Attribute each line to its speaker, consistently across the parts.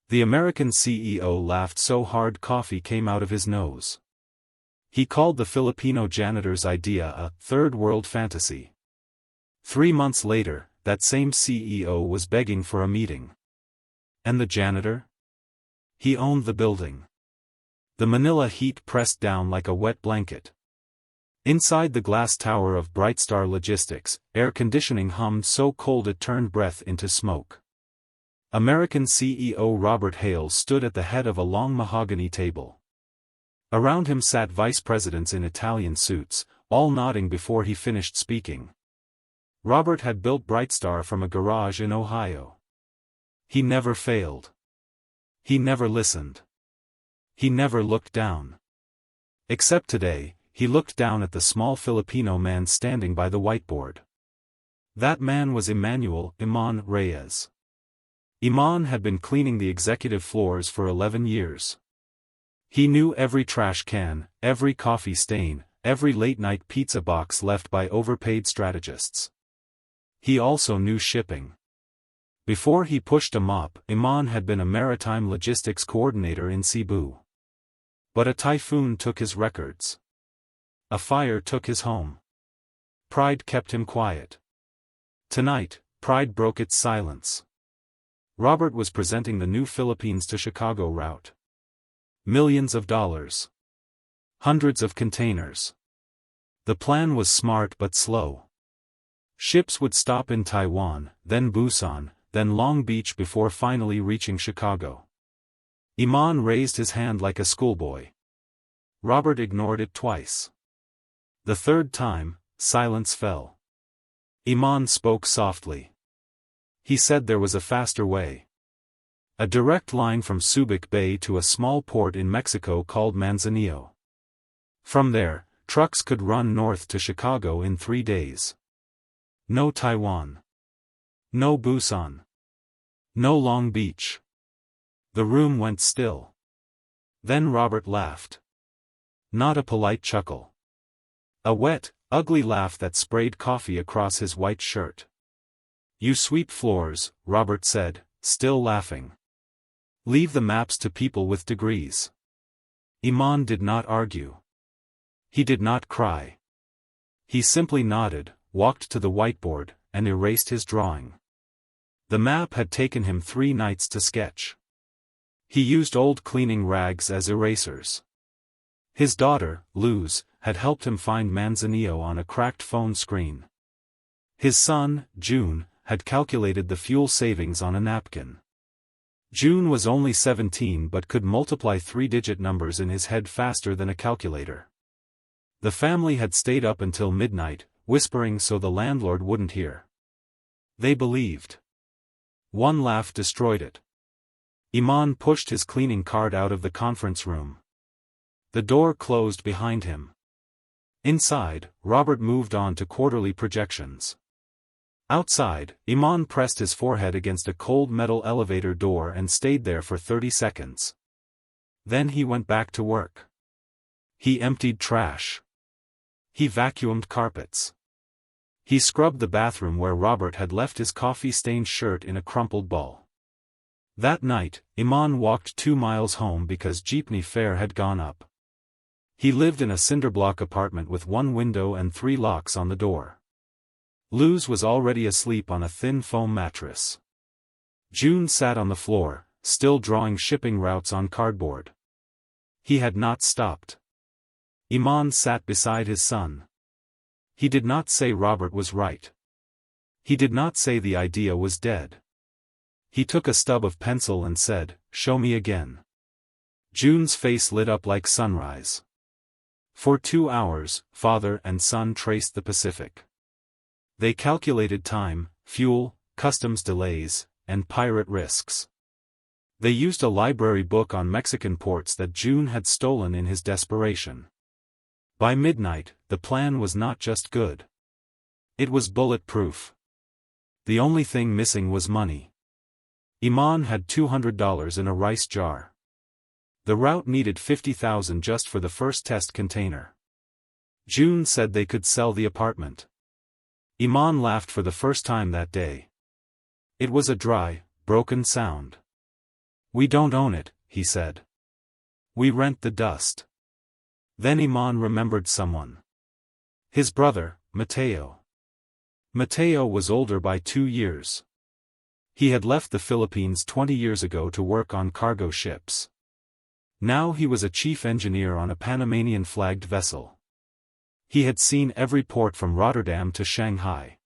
Speaker 1: The American CEO laughed so hard coffee came out of his nose. He called the Filipino janitor's idea a third world fantasy. 3 months later, that same CEO was begging for a meeting. And the janitor? He owned the building. The Manila heat pressed down like a wet blanket. Inside the glass tower of BrightStar Logistics, air conditioning hummed so cold it turned breath into smoke. American CEO Robert Hales stood at the head of a long mahogany table. Around him sat vice presidents in Italian suits, all nodding before he finished speaking. Robert had built BrightStar from a garage in Ohio. He never failed. He never listened. He never looked down. Except today, he looked down at the small Filipino man standing by the whiteboard. That man was Emmanuel "Eman" Reyes. Eman had been cleaning the executive floors for 11 years. He knew every trash can, every coffee stain, every late-night pizza box left by overpaid strategists. He also knew shipping. Before he pushed a mop, Eman had been a maritime logistics coordinator in Cebu. But a typhoon took his records. A fire took his home. Pride kept him quiet. Tonight, pride broke its silence. Robert was presenting the new Philippines to Chicago route. Millions of dollars. Hundreds of containers. The plan was smart but slow. Ships would stop in Taiwan, then Busan, then Long Beach before finally reaching Chicago. Eman raised his hand like a schoolboy. Robert ignored it twice. The third time, silence fell. Eman spoke softly. He said there was a faster way. A direct line from Subic Bay to a small port in Mexico called Manzanillo. From there, trucks could run north to Chicago in 3 days. No Taiwan. No Busan. No Long Beach. The room went still. Then Robert laughed. Not a polite chuckle. A wet, ugly laugh that sprayed coffee across his white shirt. You sweep floors, Robert said, still laughing. Leave the maps to people with degrees. Eman did not argue. He did not cry. He simply nodded, walked to the whiteboard, and erased his drawing. The map had taken him 3 nights to sketch. He used old cleaning rags as erasers. His daughter, Luz, had helped him find Manzanillo on a cracked phone screen. His son, Jun, had calculated the fuel savings on a napkin. Jun was only 17 but could multiply 3-digit numbers in his head faster than a calculator. The family had stayed up until midnight, whispering so the landlord wouldn't hear. They believed. One laugh destroyed it. Eman pushed his cleaning cart out of the conference room. The door closed behind him. Inside, Robert moved on to quarterly projections. Outside, Eman pressed his forehead against a cold metal elevator door and stayed there for 30 seconds. Then he went back to work. He emptied trash. He vacuumed carpets. He scrubbed the bathroom where Robert had left his coffee-stained shirt in a crumpled ball. That night, Eman walked 2 miles home because jeepney fare had gone up. He lived in a cinderblock apartment with 1 window and 3 locks on the door. Luz was already asleep on a thin foam mattress. Jun sat on the floor, still drawing shipping routes on cardboard. He had not stopped. Eman sat beside his son. He did not say Robert was right. He did not say the idea was dead. He took a stub of pencil and said, "Show me again." Jun's face lit up like sunrise. For 2 hours, father and son traced the Pacific. They calculated time, fuel, customs delays, and pirate risks. They used a library book on Mexican ports that Jun had stolen in his desperation. By midnight, the plan was not just good. It was bulletproof. The only thing missing was money. Eman had $200 in a rice jar. The route needed $50,000 just for the first test container. Jun said they could sell the apartment. Eman laughed for the first time that day. It was a dry, broken sound. We don't own it, he said. We rent the dust. Then Eman remembered someone. His brother, Mateo. Mateo was older by 2 years. He had left the Philippines 20 years ago to work on cargo ships. Now he was a chief engineer on a Panamanian-flagged vessel. He had seen every port from Rotterdam to Shanghai.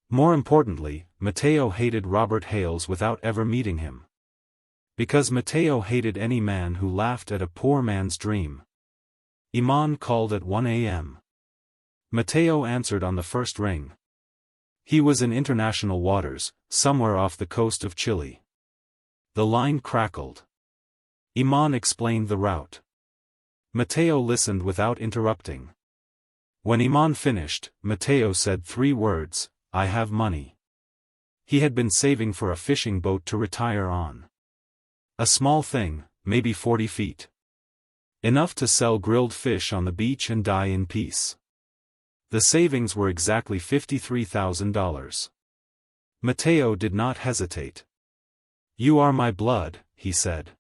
Speaker 1: More importantly, Mateo hated Robert Hales without ever meeting him. Because Mateo hated any man who laughed at a poor man's dream. Eman called at 1 a.m. Mateo answered on the first ring. He was in international waters, somewhere off the coast of Chile. The line crackled. Eman explained the route. Mateo listened without interrupting. When Eman finished, Mateo said 3 words, "I have money." He had been saving for a fishing boat to retire on. A small thing, maybe 40 feet. Enough to sell grilled fish on the beach and die in peace. The savings were exactly $53,000. Mateo did not hesitate. "You are my blood," he said.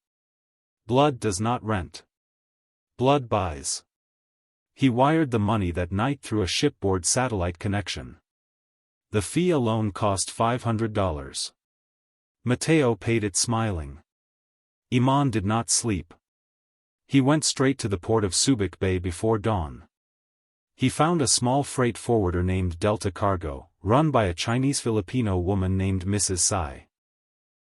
Speaker 1: "Blood does not rent. Blood buys." He wired the money that night through a shipboard satellite connection. The fee alone cost $500. Mateo paid it smiling. Eman did not sleep. He went straight to the port of Subic Bay before dawn. He found a small freight forwarder named Delta Cargo, run by a Chinese-Filipino woman named Mrs. Tsai.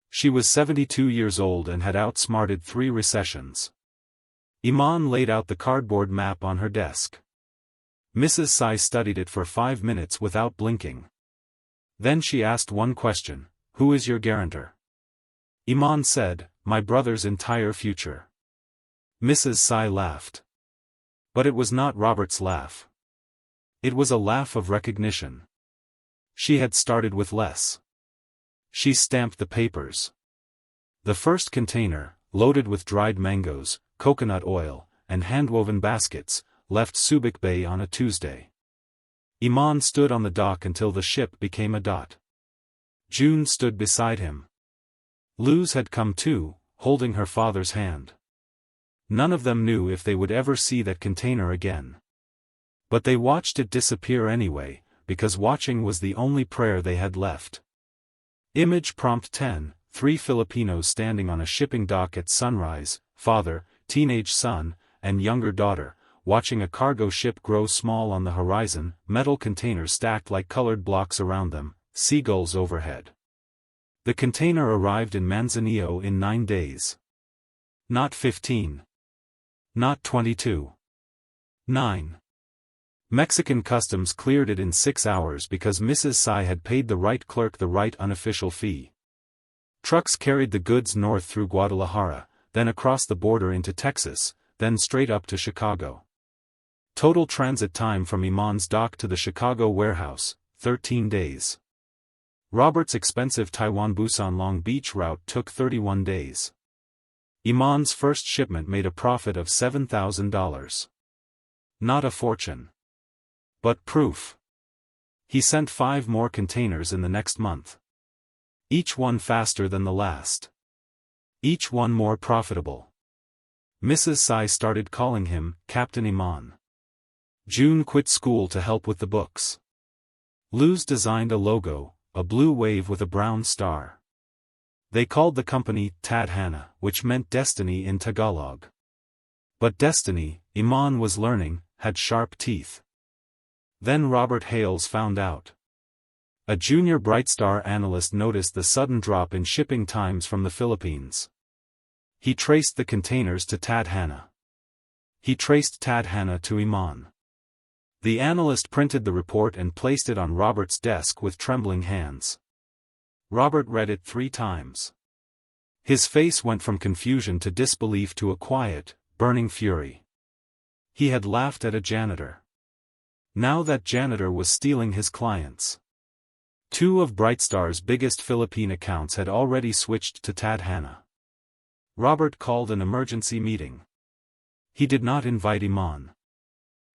Speaker 1: She was 72 years old and had outsmarted 3 recessions. Eman laid out the cardboard map on her desk. Mrs. Tsai studied it for 5 minutes without blinking. Then she asked one question, "Who is your guarantor?" Eman said, "My brother's entire future." Mrs. Tsai laughed. But it was not Robert's laugh. It was a laugh of recognition. She had started with less. She stamped the papers. The first container, loaded with dried mangoes, coconut oil, and hand-woven baskets, left Subic Bay on a Tuesday. Eman stood on the dock until the ship became a dot. Jun stood beside him. Luz had come too, holding her father's hand. None of them knew if they would ever see that container again. But they watched it disappear anyway, because watching was the only prayer they had left. Image prompt 10, 3 Filipinos standing on a shipping dock at sunrise, father, teenage son, and younger daughter, watching a cargo ship grow small on the horizon, metal containers stacked like colored blocks around them, seagulls overhead. The container arrived in Manzanillo in 9 days. Not 15. Not 22. 9. Mexican customs cleared it in 6 hours because Mrs. Tsai had paid the right clerk the right unofficial fee. Trucks carried the goods north through Guadalajara, then across the border into Texas, then straight up to Chicago. Total transit time from Eman's dock to the Chicago warehouse, 13 days. Robert's expensive Taiwan-Busan Long Beach route took 31 days. Eman's first shipment made a profit of $7,000. Not a fortune. But proof. He sent 5 more containers in the next month. Each one faster than the last. Each one more profitable. Mrs. Tsai started calling him Captain Eman. Jun quit school to help with the books. Luz designed a logo, a blue wave with a brown star. They called the company Tadhana, which meant destiny in Tagalog. But destiny, Eman was learning, had sharp teeth. Then Robert Hales found out. A junior BrightStar analyst noticed the sudden drop in shipping times from the Philippines. He traced the containers to Tadhana. He traced Tadhana to Eman. The analyst printed the report and placed it on Robert's desk with trembling hands. Robert read it 3 times. His face went from confusion to disbelief to a quiet, burning fury. He had laughed at a janitor. Now that janitor was stealing his clients. 2 of BrightStar's biggest Philippine accounts had already switched to Tadhana. Robert called an emergency meeting. He did not invite Eman.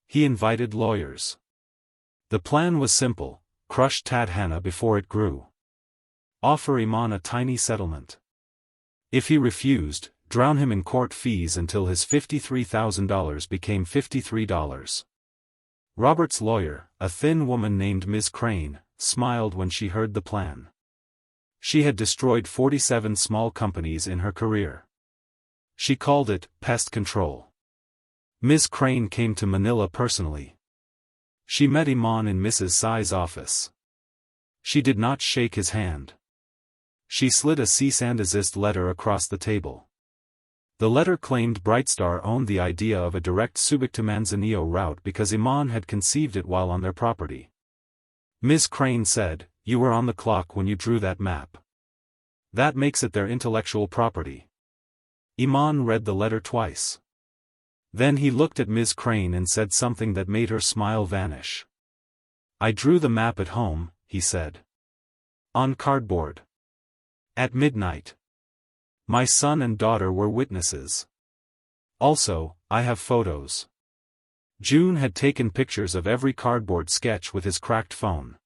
Speaker 1: He invited lawyers. The plan was simple: crush Tadhana before it grew. Offer Eman a tiny settlement. If he refused, drown him in court fees until his $53,000 became $53. Robert's lawyer, a thin woman named Ms. Crane, smiled when she heard the plan. She had destroyed 47 small companies in her career. She called it pest control. Ms. Crane came to Manila personally. She met Eman in Mrs. Tsai's office. She did not shake his hand. She slid a cease and desist letter across the table. The letter claimed BrightStar owned the idea of a direct Subic to Manzanillo route because Eman had conceived it while on their property. Ms. Crane said, "You were on the clock when you drew that map. That makes it their intellectual property." Eman read the letter twice. Then he looked at Ms. Crane and said something that made her smile vanish. "I drew the map at home," he said. "On cardboard. At midnight. My son and daughter were witnesses. Also, I have photos." Jun had taken pictures of every cardboard sketch with his cracked phone.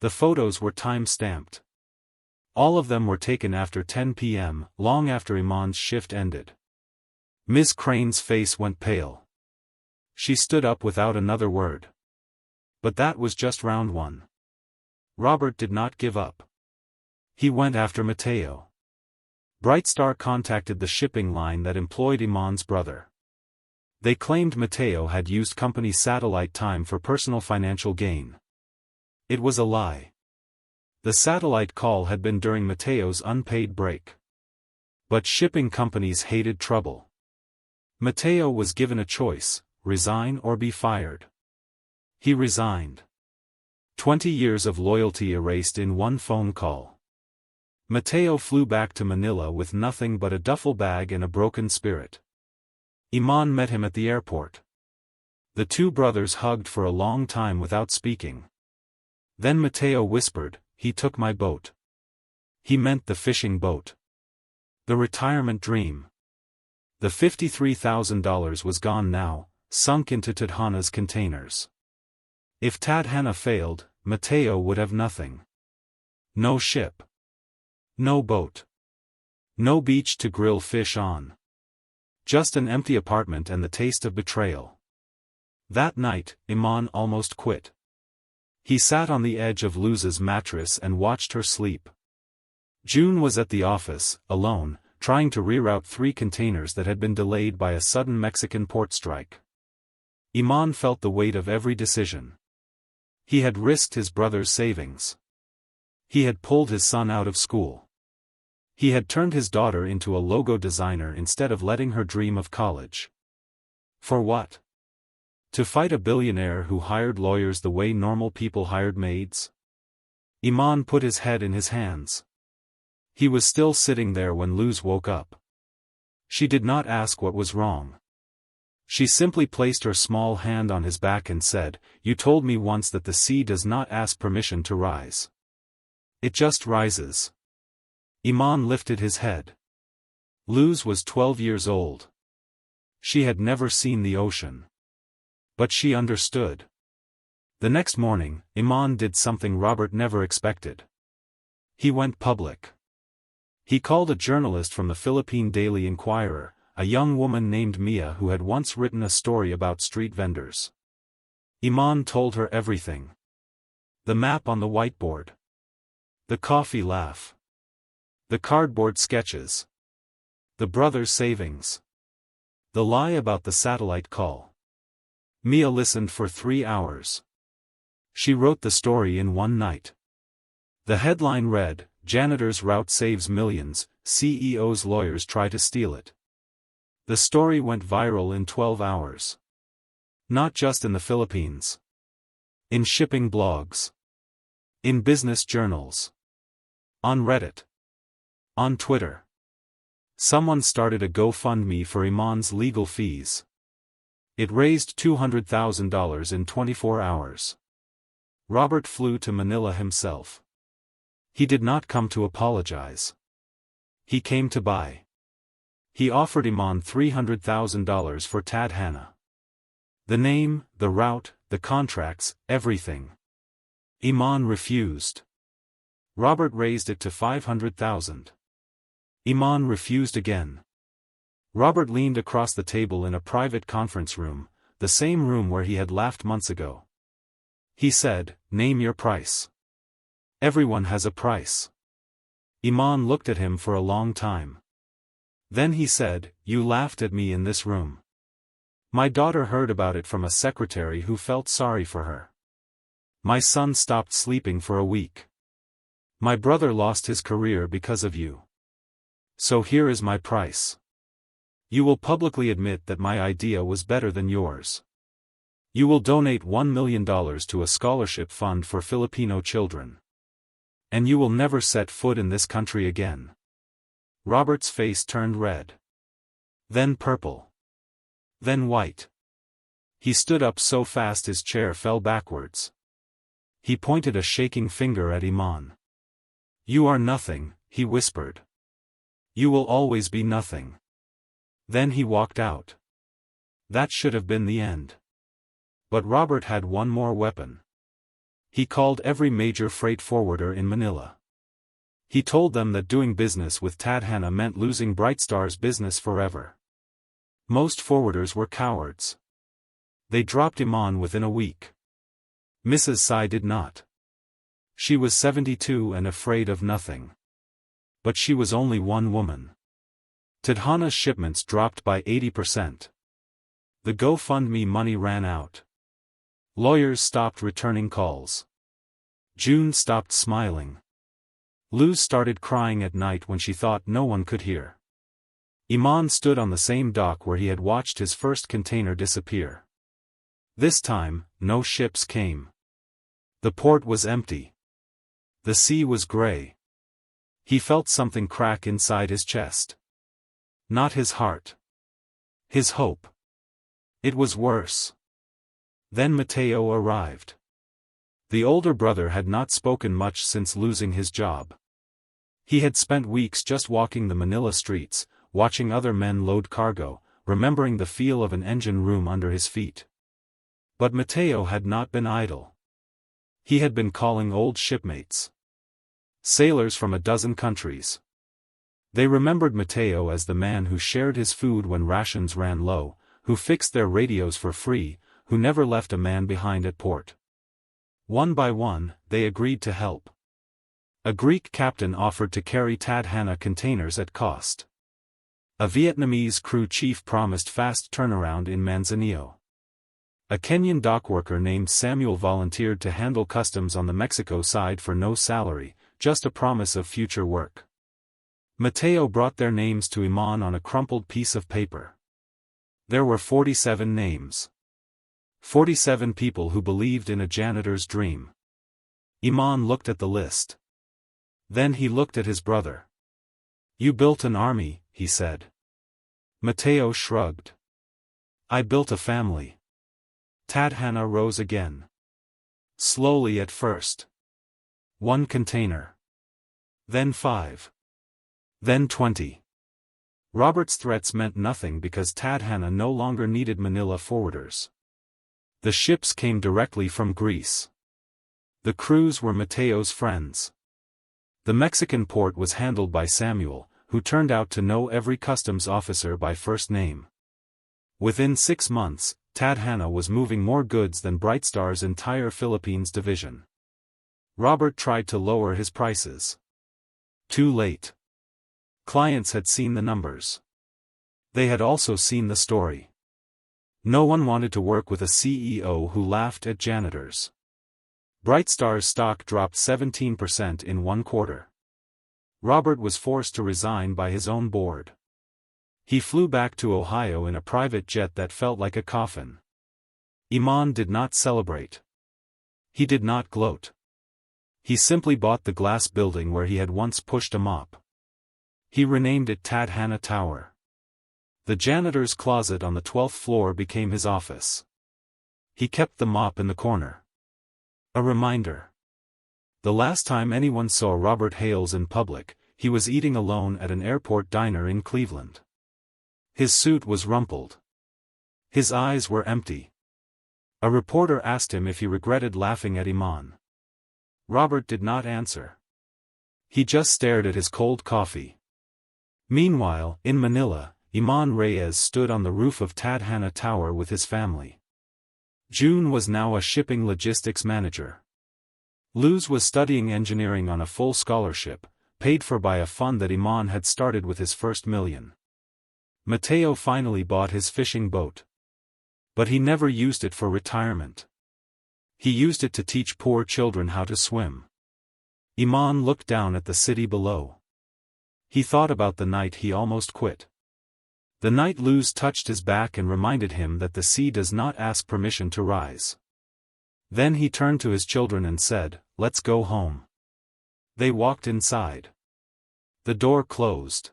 Speaker 1: The photos were time-stamped. All of them were taken after 10 p.m., long after Eman's shift ended. Miss Crane's face went pale. She stood up without another word. But that was just round one. Robert did not give up. He went after Mateo. BrightStar contacted the shipping line that employed Eman's brother. They claimed Mateo had used company satellite time for personal financial gain. It was a lie. The satellite call had been during Mateo's unpaid break. But shipping companies hated trouble. Mateo was given a choice: resign or be fired. He resigned. 20 years of loyalty erased in one phone call. Mateo flew back to Manila with nothing but a duffel bag and a broken spirit. Eman met him at the airport. The two brothers hugged for a long time without speaking. Then Mateo whispered, "He took my boat." He meant the fishing boat. The retirement dream. The $53,000 was gone now, sunk into Tadhana's containers. If Tadhana failed, Mateo would have nothing. No ship. No boat. No beach to grill fish on. Just an empty apartment and the taste of betrayal. That night, Eman almost quit. He sat on the edge of Luz's mattress and watched her sleep. Jun was at the office, alone, trying to reroute 3 containers that had been delayed by a sudden Mexican port strike. Eman felt the weight of every decision. He had risked his brother's savings. He had pulled his son out of school. He had turned his daughter into a logo designer instead of letting her dream of college. For what? To fight a billionaire who hired lawyers the way normal people hired maids? Eman put his head in his hands. He was still sitting there when Luz woke up. She did not ask what was wrong. She simply placed her small hand on his back and said, "You told me once that the sea does not ask permission to rise. It just rises." Eman lifted his head. Luz was 12 years old. She had never seen the ocean. But she understood. The next morning, Eman did something Robert never expected. He went public. He called a journalist from the Philippine Daily Inquirer, a young woman named Mia who had once written a story about street vendors. Eman told her everything. The map on the whiteboard. The coffee laugh. The cardboard sketches. The brothers' savings. The lie about the satellite call. Mia listened for 3 hours. She wrote the story in one night. The headline read, "Janitor's route saves millions, CEO's lawyers try to steal it." The story went viral in 12 hours. Not just in the Philippines. In shipping blogs. In business journals. On Reddit. On Twitter. Someone started a GoFundMe for Eman's legal fees. It raised $200,000 in 24 hours. Robert flew to Manila himself. He did not come to apologize. He came to buy. He offered Eman $300,000 for Tadhana. The name, the route, the contracts, everything. Eman refused. Robert raised it to $500,000. Eman refused again. Robert leaned across the table in a private conference room, the same room where he had laughed months ago. He said, "Name your price." "Everyone has a price." Eman looked at him for a long time. Then he said, "You laughed at me in this room. My daughter heard about it from a secretary who felt sorry for her. My son stopped sleeping for a week. My brother lost his career because of you. So here is my price. You will publicly admit that my idea was better than yours. You will donate $1 million to a scholarship fund for Filipino children. And you will never set foot in this country again." Robert's face turned red. Then purple. Then white. He stood up so fast his chair fell backwards. He pointed a shaking finger at Eman. "You are nothing," he whispered. "You will always be nothing." Then he walked out. That should have been the end. But Robert had one more weapon. He called every major freight forwarder in Manila. He told them that doing business with Tadhana meant losing BrightStar's business forever. Most forwarders were cowards. They dropped Eman within a week. Mrs. Sai did not. She was 72 and afraid of nothing. But she was only one woman. Tadhana's shipments dropped by 80%. The GoFundMe money ran out. Lawyers stopped returning calls. June stopped smiling. Luz started crying at night when she thought no one could hear. Eman stood on the same dock where he had watched his first container disappear. This time, no ships came. The port was empty. The sea was gray. He felt something crack inside his chest. Not his heart. His hope. It was worse. Then Mateo arrived. The older brother had not spoken much since losing his job. He had spent weeks just walking the Manila streets, watching other men load cargo, remembering the feel of an engine room under his feet. But Mateo had not been idle. He had been calling old shipmates. Sailors from a dozen countries. They remembered Mateo as the man who shared his food when rations ran low, who fixed their radios for free, who never left a man behind at port. One by one, they agreed to help. A Greek captain offered to carry Tadhana containers at cost. A Vietnamese crew chief promised fast turnaround in Manzanillo. A Kenyan dockworker named Samuel volunteered to handle customs on the Mexico side for no salary, just a promise of future work. Mateo brought their names to Eman on a crumpled piece of paper. There were 47 names. 47 people who believed in a janitor's dream. Eman looked at the list. Then he looked at his brother. "You built an army," he said. Mateo shrugged. "I built a family." Tadhana rose again. Slowly at first. 1 container. Then 5. Then 20. Robert's threats meant nothing because Tadhana no longer needed Manila forwarders. The ships came directly from Greece. The crews were Mateo's friends. The Mexican port was handled by Samuel, who turned out to know every customs officer by first name. Within 6 months, Tadhana was moving more goods than BrightStar's entire Philippines division. Robert tried to lower his prices. Too late. Clients had seen the numbers. They had also seen the story. No one wanted to work with a CEO who laughed at janitors. BrightStar's stock dropped 17% in 1 quarter. Robert was forced to resign by his own board. He flew back to Ohio in a private jet that felt like a coffin. Eman did not celebrate. He did not gloat. He simply bought the glass building where he had once pushed a mop. He renamed it Tadhana Tower. The janitor's closet on the 12th floor became his office. He kept the mop in the corner. A reminder. The last time anyone saw Robert Hales in public, he was eating alone at an airport diner in Cleveland. His suit was rumpled. His eyes were empty. A reporter asked him if he regretted laughing at Eman. Robert did not answer. He just stared at his cold coffee. Meanwhile, in Manila, Eman Reyes stood on the roof of Tadhana Tower with his family. Jun was now a shipping logistics manager. Luz was studying engineering on a full scholarship, paid for by a fund that Eman had started with his first million. Mateo finally bought his fishing boat. But he never used it for retirement. He used it to teach poor children how to swim. Eman looked down at the city below. He thought about the night he almost quit. The night Luz touched his back and reminded him that the sea does not ask permission to rise. Then he turned to his children and said, "Let's go home." They walked inside. The door closed.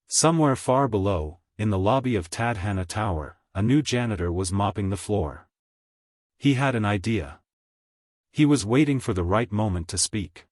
Speaker 1: Somewhere far below, in the lobby of Tadhana Tower, a new janitor was mopping the floor. He had an idea. He was waiting for the right moment to speak.